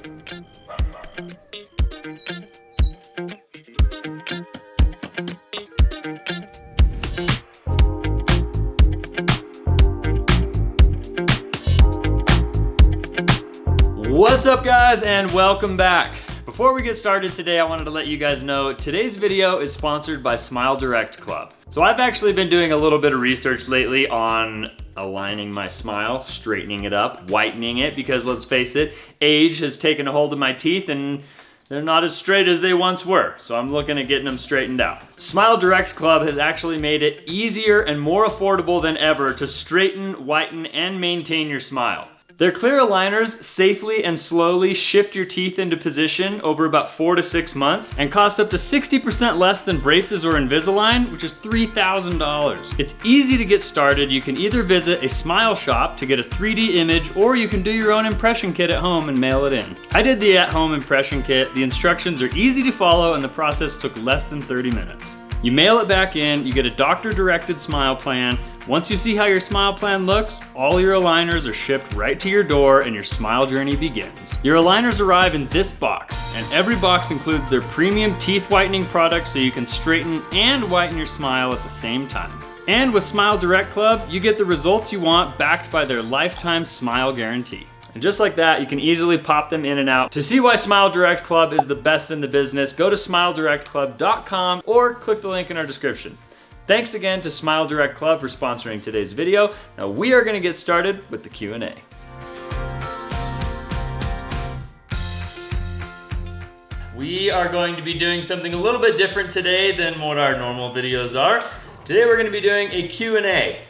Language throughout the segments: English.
What's up guys, and welcome back. Before we get started today, I wanted to let you guys know today's video is sponsored by SmileDirectClub. So I've actually been doing a little bit of research lately on aligning my smile, straightening it up, whitening it, because let's face it, age has taken a hold of my teeth and they're not as straight as they once were, so I'm looking at getting them straightened out. SmileDirectClub has actually made it easier and more affordable than ever to straighten, whiten, and maintain your smile. Their clear aligners safely and slowly shift your teeth into position over about 4 to 6 months and cost up to 60% less than braces or Invisalign, which is $3,000. It's easy to get started. You can either visit a smile shop to get a 3D image, or you can do your own impression kit at home and mail it in. I did the at-home impression kit. The instructions are easy to follow and the process took less than 30 minutes. You mail it back in, you get a doctor-directed smile plan. Once you see how your smile plan looks, all your aligners are shipped right to your door and your smile journey begins. Your aligners arrive in this box, and every box includes their premium teeth whitening product so you can straighten and whiten your smile at the same time. And with SmileDirectClub, you get the results you want backed by their lifetime smile guarantee. And just like that, you can easily pop them in and out. To see why SmileDirectClub is the best in the business, go to SmileDirectClub.com or click the link in our description. Thanks again to SmileDirectClub for sponsoring today's video. Now we are gonna get started with the Q&A. We are going to be doing something a little bit different today than what our normal videos are. Today we're gonna be doing a Q&A.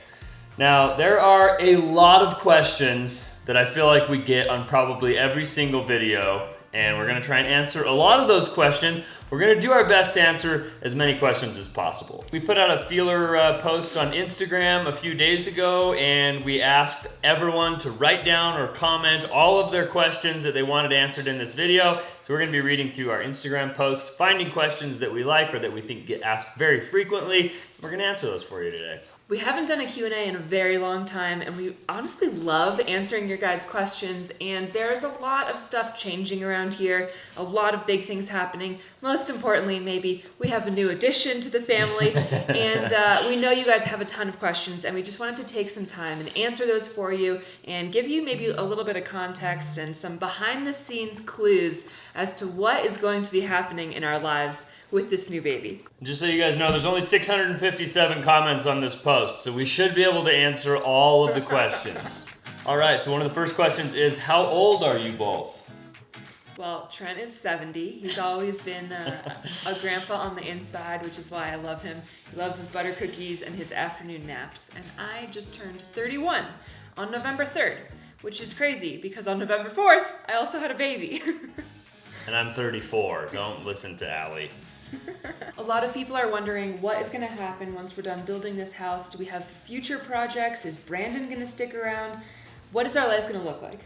Now there are a lot of questions that I feel like we get on probably every single video, and we're gonna try and answer a lot of those questions. We're gonna do our best to answer as many questions as possible. We put out a feeler post on Instagram a few days ago, and we asked everyone to write down or comment all of their questions that they wanted answered in this video. So we're gonna be reading through our Instagram post, finding questions that we like or that we think get asked very frequently. We're gonna answer those for you today. We haven't done a Q&A in a very long time, and we honestly love answering your guys' questions, and there's a lot of stuff changing around here, a lot of big things happening. Most importantly, maybe we have a new addition to the family, and we know you guys have a ton of questions, and we just wanted to take some time and answer those for you and give you maybe a little bit of context and some behind-the-scenes clues as to what is going to be happening in our lives with this new baby. Just so you guys know, there's only 657 comments on this post, so we should be able to answer all of the questions. All right, so one of the first questions is, how old are you both? Well, Trent is 70. He's always been a grandpa on the inside, which is why I love him. He loves his butter cookies and his afternoon naps. And I just turned 31 on November 3rd, which is crazy because on November 4th, I also had a baby. And I'm 34. Don't listen to Allie. A lot of people are wondering what is going to happen once we're done building this house. Do we have future projects? Is Brandon going to stick around? What is our life going to look like?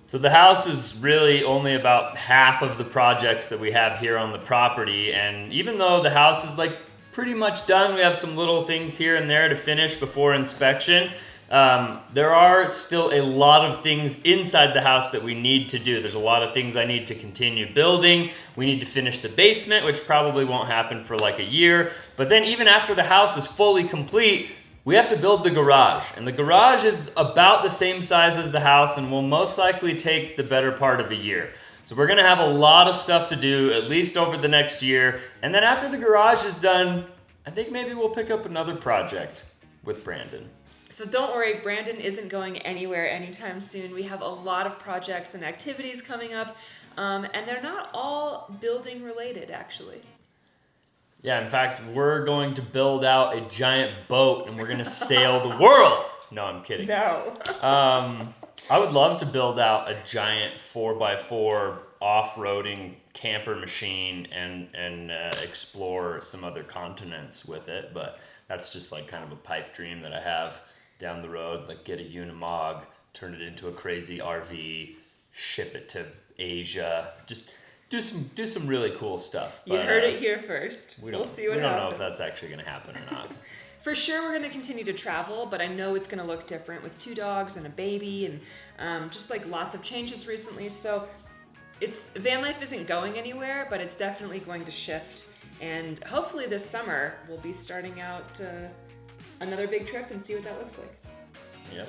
So the house is really only about half of the projects that we have here on the property, and even though the house is like pretty much done, we have some little things here and there to finish before inspection. There are still a lot of things inside the house that we need to do. There's a lot of things I need to continue building. We need to finish the basement, which probably won't happen for like a year. But then even after the house is fully complete, we have to build the garage. And the garage is about the same size as the house and will most likely take the better part of a year. So we're gonna have a lot of stuff to do, at least over the next year. And then after the garage is done, I think maybe we'll pick up another project with Brandon. So don't worry, Brandon isn't going anywhere anytime soon. We have a lot of projects and activities coming up, and they're not all building related, actually. Yeah, in fact, we're going to build out a giant boat and we're gonna sail the world. No, I'm kidding. No. I would love to build out a giant 4x4 off-roading camper machine and explore some other continents with it, but that's just like kind of a pipe dream that I have down the road, like get a Unimog, turn it into a crazy RV, ship it to Asia, just do some really cool stuff. You heard it here first. We'll see what happens. We don't know if that's actually gonna happen or not. For sure we're gonna continue to travel, but I know it's gonna look different with 2 dogs and a baby and just like lots of changes recently. So van life isn't going anywhere, but it's definitely going to shift. And hopefully this summer we'll be starting out another big trip and see what that looks like. Yep.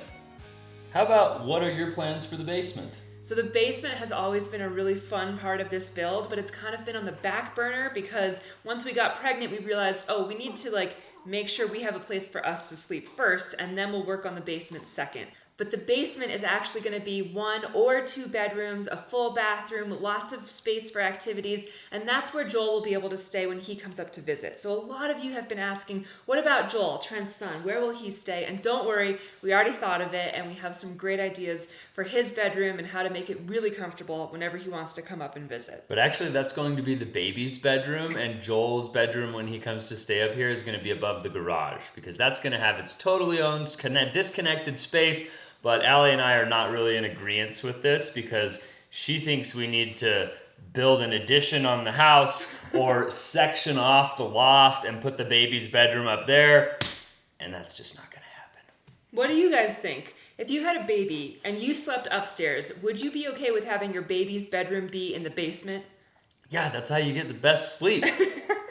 How about what are your plans for the basement? So the basement has always been a really fun part of this build, but it's kind of been on the back burner because once we got pregnant, we realized, oh, we need to make sure we have a place for us to sleep first, and then we'll work on the basement second. But the basement is actually going to be 1 or 2 bedrooms, a full bathroom, lots of space for activities, and that's where Joel will be able to stay when he comes up to visit. So a lot of you have been asking, what about Joel, Trent's son? Where will he stay? And don't worry, we already thought of it, and we have some great ideas for his bedroom and how to make it really comfortable whenever he wants to come up and visit. But actually, that's going to be the baby's bedroom, and Joel's bedroom when he comes to stay up here is going to be above the garage, because that's going to have its totally own disconnected space. But Allie and I are not really in agreement with this because she thinks we need to build an addition on the house or section off the loft and put the baby's bedroom up there, and that's just not going to happen. What do you guys think? If you had a baby and you slept upstairs, would you be okay with having your baby's bedroom be in the basement? Yeah, that's how you get the best sleep.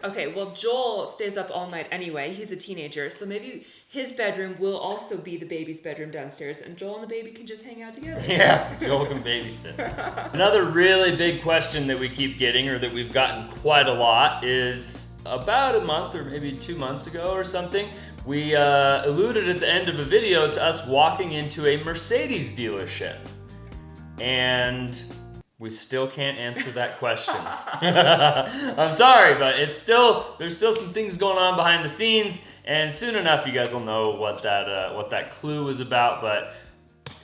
Okay, well, Joel stays up all night anyway. He's a teenager, so maybe his bedroom will also be the baby's bedroom downstairs, and Joel and the baby can just hang out together. Yeah, Joel can babysit. Another really big question that we keep getting, or that we've gotten quite a lot, is about a month or maybe 2 months ago or something, we alluded at the end of a video to us walking into a Mercedes dealership. And we still can't answer that question. I'm sorry, but there's still some things going on behind the scenes, and soon enough you guys will know what that clue was about, but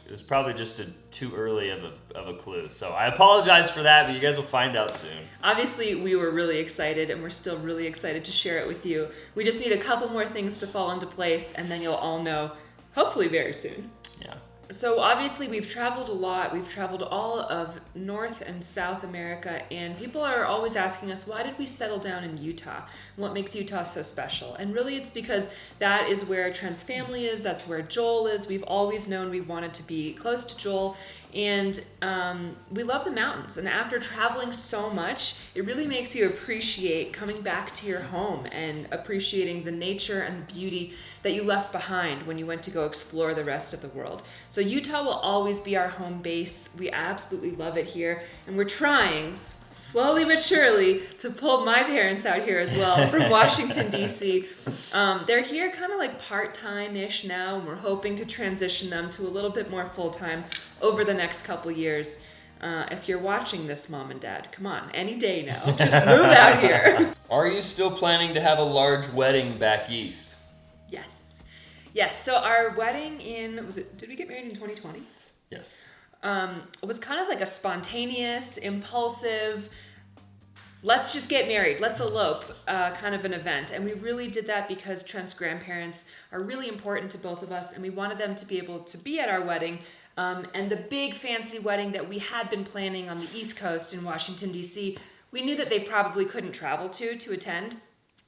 it was probably just too early of a clue. So I apologize for that, but you guys will find out soon. Obviously, we were really excited, and we're still really excited to share it with you. We just need a couple more things to fall into place, and then you'll all know, hopefully very soon. Yeah. So obviously we've traveled a lot. We've traveled all of North and South America, and people are always asking us, why did we settle down in Utah? What makes Utah so special? And really it's because that is where Trent's family is. That's where Joel is. We've always known we wanted to be close to Joel, and we love the mountains. And after traveling so much, it really makes you appreciate coming back to your home and appreciating the nature and the beauty that you left behind when you went to go explore the rest of the world. So Utah will always be our home base. We absolutely love it here, and we're trying, slowly but surely, to pull my parents out here as well from Washington, D.C. They're here kind of like part-time-ish now, and we're hoping to transition them to a little bit more full-time over the next couple years. If you're watching this, Mom and Dad, come on, any day now, just move out here. Are you still planning to have a large wedding back east? Yes, so our wedding did we get married in 2020? Yes. It was kind of like a spontaneous, impulsive, let's just get married, let's elope kind of an event. And we really did that because Trent's grandparents are really important to both of us, and we wanted them to be able to be at our wedding. And the big fancy wedding that we had been planning on the East Coast in Washington, D.C., we knew that they probably couldn't travel to attend.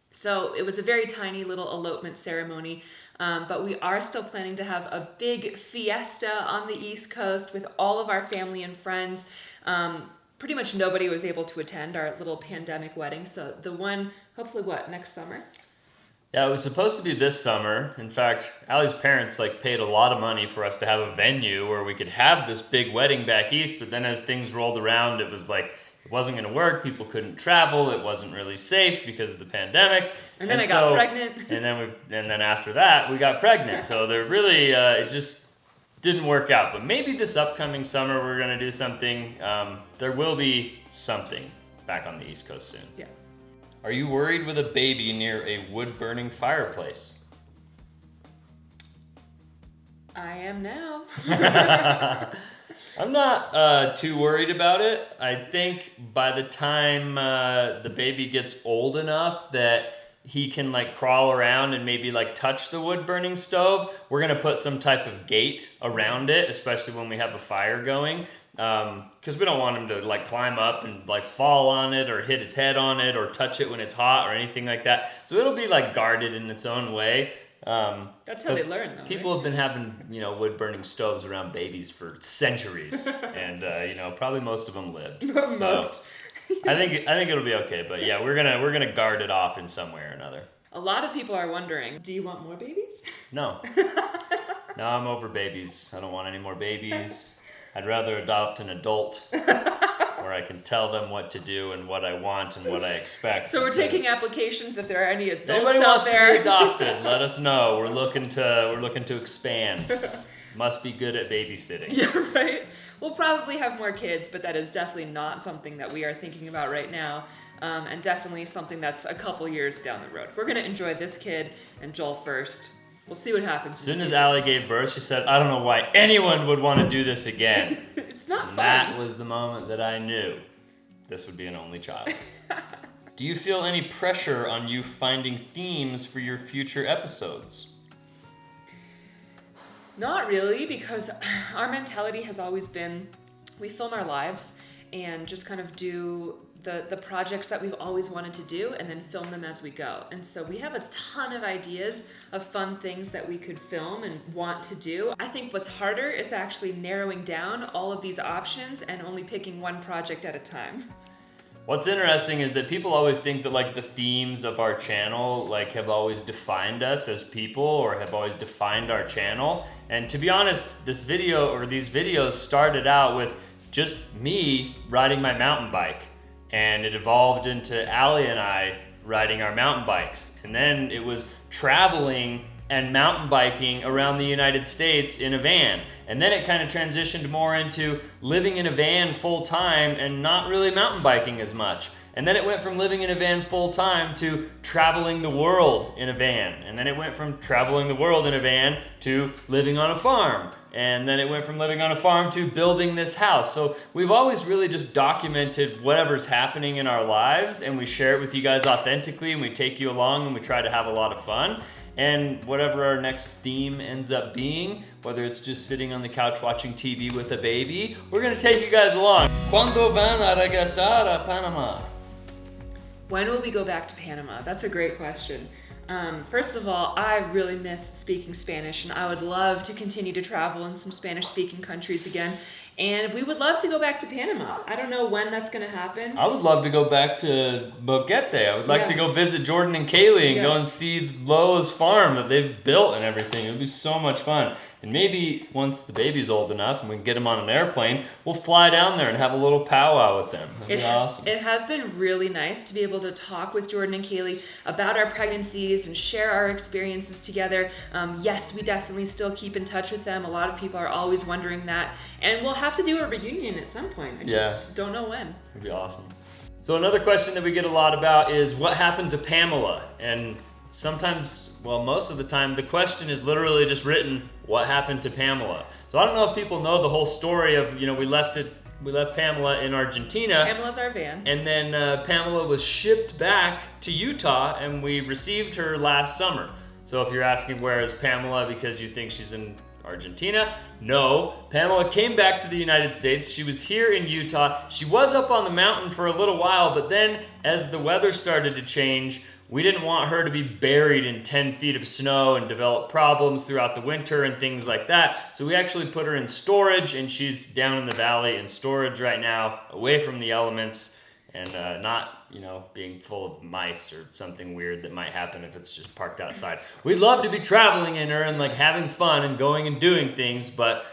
So it was a very tiny little elopement ceremony, but we are still planning to have a big fiesta on the East Coast with all of our family and friends. Pretty much nobody was able to attend our little pandemic wedding, so the one, hopefully next summer? Yeah, it was supposed to be this summer. In fact, Allie's parents paid a lot of money for us to have a venue where we could have this big wedding back east, but then as things rolled around, it was it wasn't going to work. People couldn't travel. It wasn't really safe because of the pandemic. And then I got pregnant. And then after that, we got pregnant. So there really, it just didn't work out. But maybe this upcoming summer we're going to do something. There will be something back on the East Coast soon. Yeah. Are you worried with a baby near a wood-burning fireplace? I am now. I'm not too worried about it. I think by the time the baby gets old enough that he can crawl around and maybe touch the wood burning stove, we're gonna put some type of gate around it, especially when we have a fire going, because we don't want him to climb up and fall on it or hit his head on it or touch it when it's hot or anything like that. So it'll be guarded in its own way. That's how they learn, though. People have been having, wood burning stoves around babies for centuries, and probably most of them lived. Most. I think it'll be okay, but yeah, we're gonna guard it off in some way or another. A lot of people are wondering, do you want more babies? No. No, I'm over babies. I don't want any more babies. I'd rather adopt an adult where I can tell them what to do and what I want and what I expect. So we're taking applications if there are any adults anybody out wants there. to be adopted, let us know. We're looking to expand. Must be good at babysitting. Yeah, right. We'll probably have more kids, but that is definitely not something that we are thinking about right now. And definitely something that's a couple years down the road. We're going to enjoy this kid and Joel first. We'll see what happens. As soon as Allie gave birth, she said, I don't know why anyone would want to do this again. It's not fun. That was the moment that I knew this would be an only child. Do you feel any pressure on you finding themes for your future episodes? Not really, because our mentality has always been, we film our lives and just kind of do the projects that we've always wanted to do and then film them as we go. And so we have a ton of ideas of fun things that we could film and want to do. I think what's harder is actually narrowing down all of these options and only picking one project at a time. What's interesting is that people always think that the themes of our channel have always defined us as people or have always defined our channel. And to be honest, these videos started out with just me riding my mountain bike. And it evolved into Allie and I riding our mountain bikes. And then it was traveling and mountain biking around the United States in a van. And then it kind of transitioned more into living in a van full time and not really mountain biking as much. And then it went from living in a van full time to traveling the world in a van. And then it went from traveling the world in a van to living on a farm. And then it went from living on a farm to building this house. So we've always really just documented whatever's happening in our lives, and we share it with you guys authentically, and we take you along, and we try to have a lot of fun. And whatever our next theme ends up being, whether it's just sitting on the couch watching TV with a baby, we're gonna take you guys along. ¿Cuándo van a regresar a Panama? When will we go back to Panama? That's a great question. First of all, I really miss speaking Spanish, and I would love to continue to travel in some Spanish-speaking countries again. And we would love to go back to Panama. I don't know when that's going to happen. I would love to go back to Boquete. I would like to go visit Jordan and Kaylee and go and see Lola's farm that they've built and everything. It would be so much fun. And maybe once the baby's old enough and we can get him on an airplane, we'll fly down there and have a little powwow with them. That'd be awesome. It has been really nice to be able to talk with Jordan and Kaylee about our pregnancies and share our experiences together. Yes, we definitely still keep in touch with them. A lot of people are always wondering that. And we'll have to do a reunion at some point. I just don't know when. It'd be awesome. So another question that we get a lot about is what happened to Pamela? And sometimes, well, most of the time, the question is literally just written, what happened to Pamela? So I don't know if people know the whole story of, we left Pamela in Argentina. Pamela's our van. And then Pamela was shipped back to Utah, and we received her last summer. So if you're asking where is Pamela because you think she's in Argentina, no. Pamela came back to the United States. She was here in Utah. She was up on the mountain for a little while, but then as the weather started to change, we didn't want her to be buried in 10 feet of snow and develop problems throughout the winter and things like that. So we actually put her in storage, and she's down in the valley in storage right now, away from the elements and not, being full of mice or something weird that might happen if it's just parked outside. We'd love to be traveling in her and having fun and going and doing things, but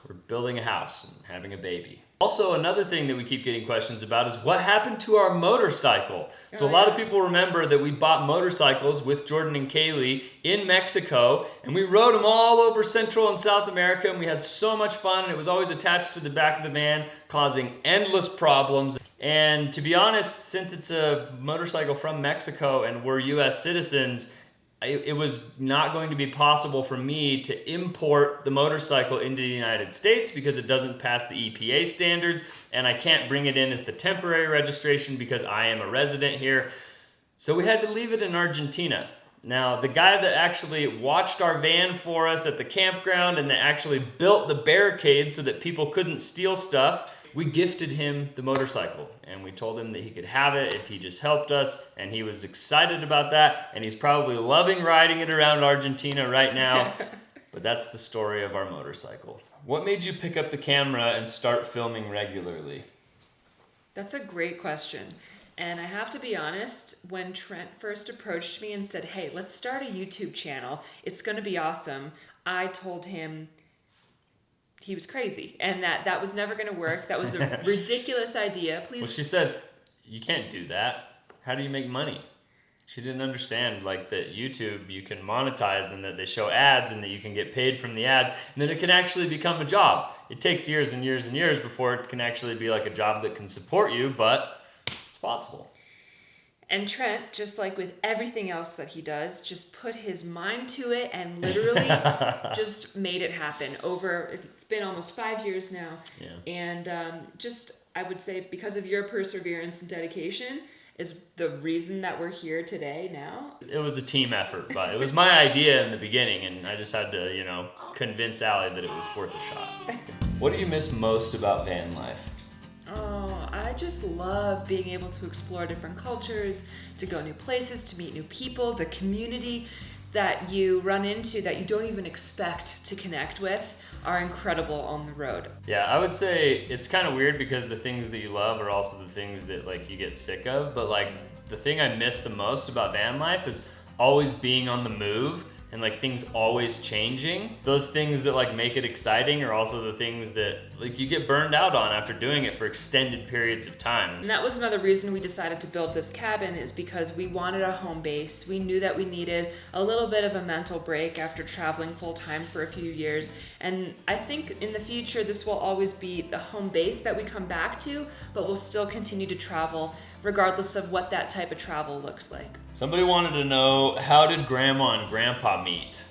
we're building a house and having a baby. Also, another thing that we keep getting questions about is what happened to our motorcycle? So a lot of people remember that we bought motorcycles with Jordan and Kaylee in Mexico, and we rode them all over Central and South America, and we had so much fun, and it was always attached to the back of the van, causing endless problems. And to be honest, since it's a motorcycle from Mexico and we're US citizens, it was not going to be possible for me to import the motorcycle into the United States because it doesn't pass the EPA standards, and I can't bring it in as the temporary registration because I am a resident here. So we had to leave it in Argentina. Now, the guy that actually watched our van for us at the campground and that actually built the barricade so that people couldn't steal stuff, we gifted him the motorcycle, and we told him that he could have it if he just helped us, and he was excited about that, and he's probably loving riding it around Argentina right now. But that's the story of our motorcycle. What made you pick up the camera and start filming regularly? That's a great question. And I have to be honest, when Trent first approached me and said, hey, let's start a YouTube channel, it's going to be awesome, I told him he was crazy and that was never going to work. That was a ridiculous idea. Please. Well, she said, you can't do that. How do you make money? She didn't understand like that YouTube you can monetize and that they show ads and that you can get paid from the ads and that it can actually become a job. It takes years and years and years before it can actually be like a job that can support you, but it's possible. And Trent, just like with everything else that he does, just put his mind to it and literally just made it happen it's been almost 5 years now. Yeah. And I would say because of your perseverance and dedication is the reason that we're here today now. It was a team effort, but it was my idea in the beginning, and I just had to, convince Allie that it was worth a shot. What do you miss most about van life? Oh, I just love being able to explore different cultures, to go new places, to meet new people, the community that you run into that you don't even expect to connect with are incredible on the road. Yeah, I would say it's kind of weird because the things that you love are also the things that like you get sick of, but like the thing I miss the most about van life is always being on the move and like things always changing. Those things that like make it exciting are also the things that like you get burned out on after doing it for extended periods of time. And that was another reason we decided to build this cabin, is because we wanted a home base. We knew that we needed a little bit of a mental break after traveling full time for a few years. And I think in the future this will always be the home base that we come back to, but we'll still continue to travel regardless of what that type of travel looks like. Somebody wanted to know, how did Grandma and Grandpa meet?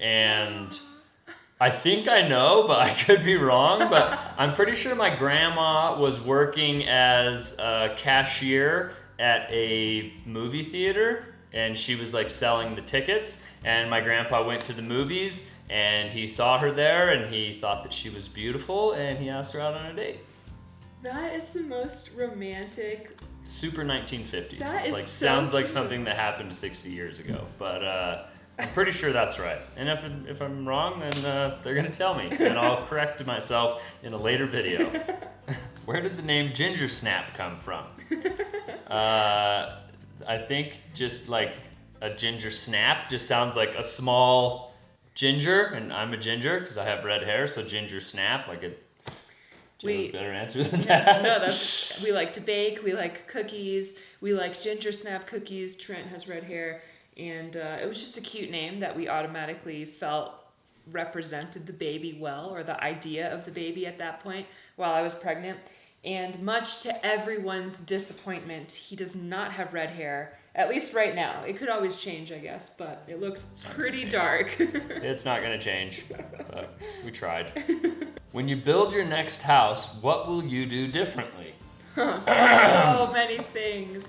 And I think I know, but I could be wrong, but I'm pretty sure my grandma was working as a cashier at a movie theater, and she was like selling the tickets, and my grandpa went to the movies, and he saw her there, and he thought that she was beautiful, and he asked her out on a date. That is the most romantic. Super 1950s. That it's is like so sounds like cute. something that happened 60 years ago, but I'm pretty sure that's right. And if I'm wrong, then they're gonna tell me, and I'll correct myself in a later video. Where did the name Ginger Snap come from? I think just like a ginger snap just sounds like a small ginger, and I'm a ginger because I have red hair, so ginger snap, like a. Do you have a better answer than that? No, we like to bake, we like cookies, we like ginger snap cookies. Trent has red hair, and it was just a cute name that we automatically felt represented the baby well, or the idea of the baby at that point while I was pregnant. And much to everyone's disappointment, he does not have red hair, at least right now. It could always change, I guess, but it looks pretty dark. It's not gonna change, but we tried. When you build your next house, what will you do differently? So many things.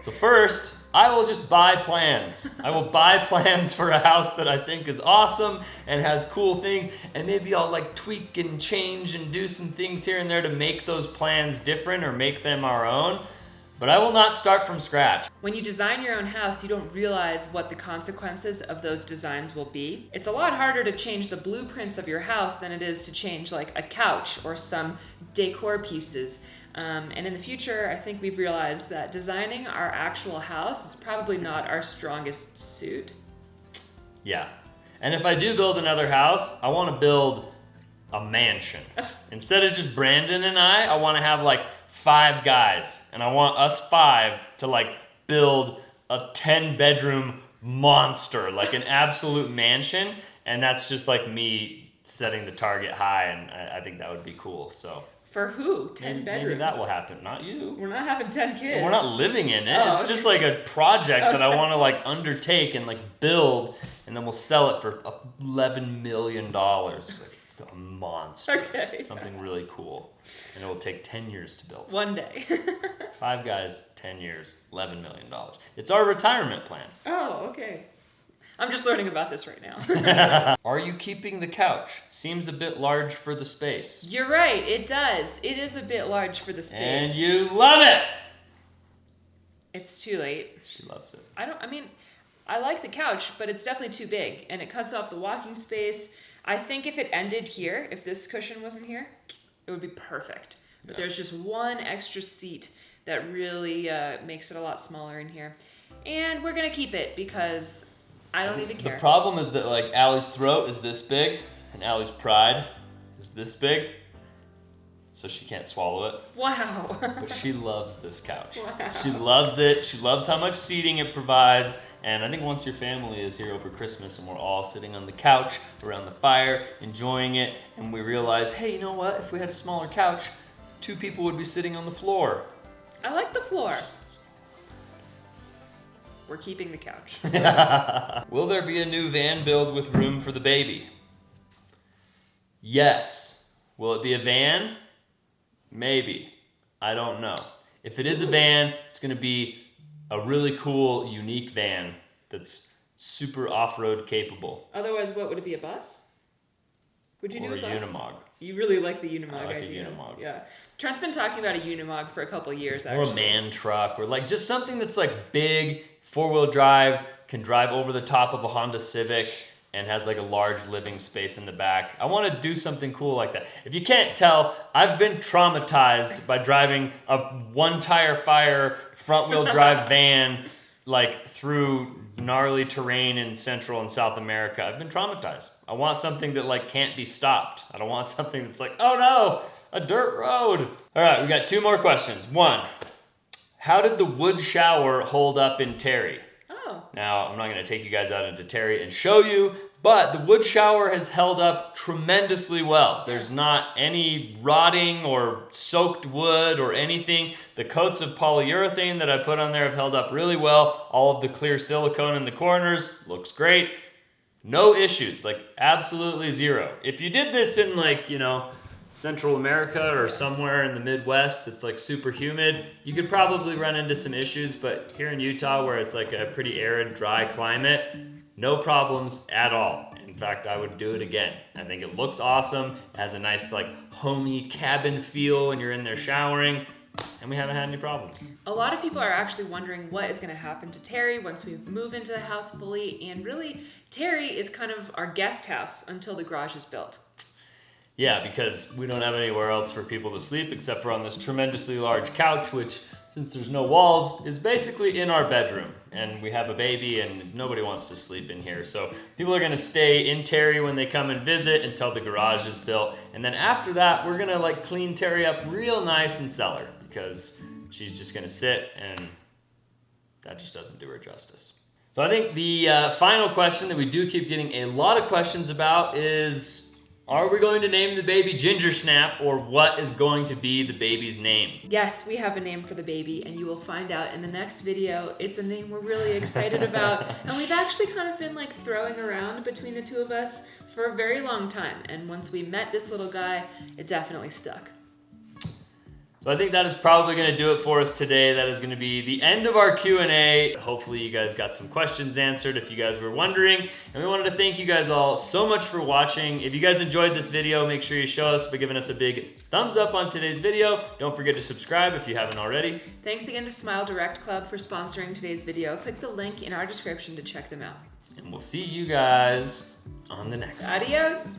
So first, I will just buy plans. I will buy plans for a house that I think is awesome and has cool things, and maybe I'll like tweak and change and do some things here and there to make those plans different or make them our own. But I will not start from scratch. When you design your own house, you don't realize what the consequences of those designs will be. It's a lot harder to change the blueprints of your house than it is to change like a couch or some decor pieces. And in the future, I think we've realized that designing our actual house is probably not our strongest suit. Yeah. And if I do build another house, I want to build a mansion. Instead of just Brandon and I want to have like 5 guys, and I want us 5 to like build a 10-bedroom monster, like an absolute mansion, and that's just like me setting the target high, and I think that would be cool. So for who? 10 bedrooms? Maybe that will happen, not you. We're not having 10 kids. We're not living in it. It's just like a project that I want to like undertake and like build, and then we'll sell it for $11 million. A monster. Okay. Something really cool. And it will take 10 years to build. One day. 5 guys, 10 years, $11 million. It's our retirement plan. Oh, okay. I'm just learning about this right now. Are you keeping the couch? Seems a bit large for the space. You're right, it does. It is a bit large for the space. And you love it! It's too late. She loves it. I like the couch, but it's definitely too big, and it cuts off the walking space. I think if it ended here, if this cushion wasn't here, it would be perfect. But there's just one extra seat that really makes it a lot smaller in here. And we're gonna keep it because I don't even care. The problem is that like Allie's throat is this big, and Allie's pride is this big, so she can't swallow it. Wow. But she loves this couch. Wow. She loves it. She loves how much seating it provides. And I think once your family is here over Christmas and we're all sitting on the couch around the fire, enjoying it, and we realize, hey, you know what? If we had a smaller couch, 2 people would be sitting on the floor. I like the floor. We're keeping the couch. Will there be a new van build with room for the baby? Yes. Will it be a van? Maybe. I don't know. If it is a van, it's going to be a really cool, unique van that's super off-road capable. Otherwise, what would it be, a bus? Would you do a bus? Or a Unimog. You really like the Unimog I like idea. a Unimog. Yeah. Trent's been talking about a Unimog for a couple of years, actually. Or a man truck, or like just something that's like big, 4-wheel drive, can drive over the top of a Honda Civic, and has like a large living space in the back. I want to do something cool like that. If you can't tell, I've been traumatized by driving a 1-tire fire front-wheel drive van like through gnarly terrain in Central and South America. I've been traumatized. I want something that like can't be stopped. I don't want something that's like, oh no, a dirt road. All right, we got 2 more questions. 1, how did the wood shower hold up in Terry? Now, I'm not going to take you guys out into Terry and show you, but the wood shower has held up tremendously well. There's not any rotting or soaked wood or anything. The coats of polyurethane that I put on there have held up really well. All of the clear silicone in the corners looks great. No issues, like absolutely 0. If you did this in like, you know, Central America or somewhere in the Midwest that's like super humid, you could probably run into some issues, but here in Utah where it's like a pretty arid, dry climate, no problems at all. In fact, I would do it again. I think it looks awesome, has a nice like homey cabin feel when you're in there showering, and we haven't had any problems. A lot of people are actually wondering what is going to happen to Terry once we move into the house fully, and really, Terry is kind of our guest house until the garage is built. Yeah, because we don't have anywhere else for people to sleep except for on this tremendously large couch, which, since there's no walls, is basically in our bedroom. And we have a baby and nobody wants to sleep in here. So people are gonna stay in Terry when they come and visit until the garage is built. And then after that, we're gonna like clean Terry up real nice and sell her because she's just gonna sit, and that just doesn't do her justice. So I think the final question that we do keep getting a lot of questions about is, are we going to name the baby Ginger Snap, or what is going to be the baby's name? Yes, we have a name for the baby, and you will find out in the next video. It's a name we're really excited about, and we've actually kind of been like throwing around between the 2 of us for a very long time, and once we met this little guy, it definitely stuck. So I think that is probably going to do it for us today. That is going to be the end of our Q&A. Hopefully you guys got some questions answered if you guys were wondering. And we wanted to thank you guys all so much for watching. If you guys enjoyed this video, make sure you show us by giving us a big thumbs up on today's video. Don't forget to subscribe if you haven't already. Thanks again to SmileDirectClub for sponsoring today's video. Click the link in our description to check them out. And we'll see you guys on the next one. Adios.